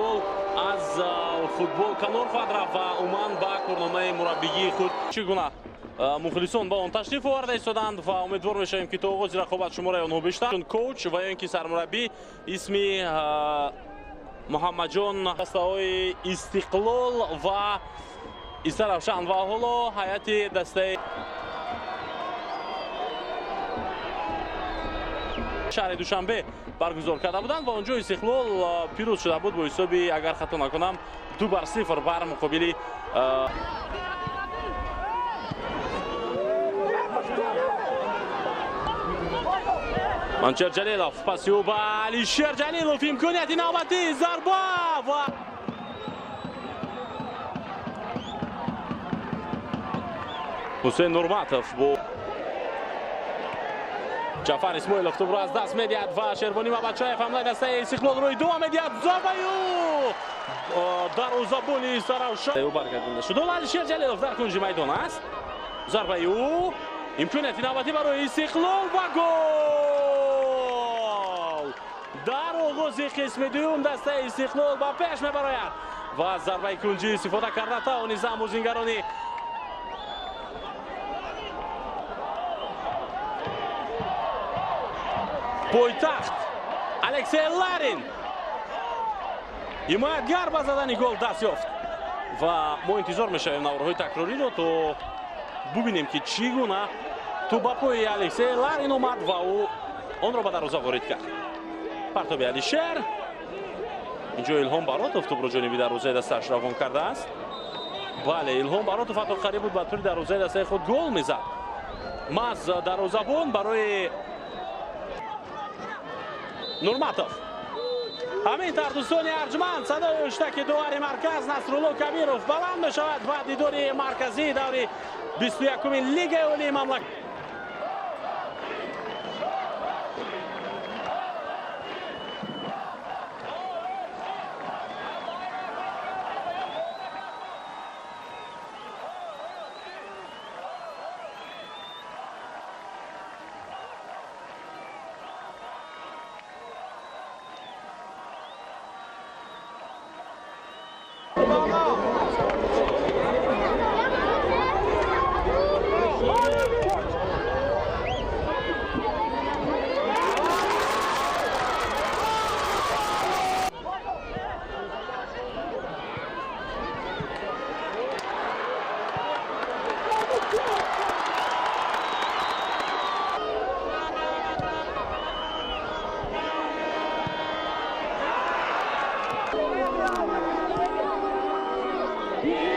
از فوتبال کنار خواهد رفت و عمان با کارنامه مربیگی خود چگونه مخلصون با آن تشریف آورده ایستادند و امیدوار میشیم که تا آغاز رقابت شماره آنها بیشتر چون کوچ و اینکه سرمربی اسمی محمد جان دسته‌های استقلال و استرافشان و حالا هیئت دسته شهر دوشنبه برگزار کرده بودند و اونجا استقلال پیروز شده بود با حسابی اگر خطا نکنم 2-0 بر مقابل منچر جلیلوف پاسیو با علیشیر جلیلوف امکانیت نوبتی ضربه و حسین نورماتوف با جعفر اسماعیلوف تو از دست میدهد و شیربانی محمدشایف حمله دسته استقلال روی دو میدهد ضربه دروازه‌بان سراوشان او برگردانده شد علیشیر جلیلوف در کنج میدان است ضربه او امکانیت نوبتی برای استقلال و گل در آغاز قسم دوم دسته استقلال با پیش میبراید و ضربه کنجی استفاده کرده تا نظام موزینگرانی پایتخت الکسی لارین حمایتگر با زدن گل دست یافت و ما انتظار میشویم نوارهای تکراری رو تا ببینیم که چگونه تو با پای الکسی لارین اومد و او آن را به دروازه وارد کرد. پرتاب علیشیر اینجا الهام براتوف توپ را جانب دروازه دستش روان کرده است. بله الهام براتوف حتی قریب بود به طور دروازه دسته خود گل میزد. ماز دروازه‌بان برای نورماتوف همین تر دوستان ارجمند صدای اشتک دوار مرکز نصرالله کبیروف بلند میشود و دیدار مرکزی دور 21 لیگ اولی مملکت Yeah.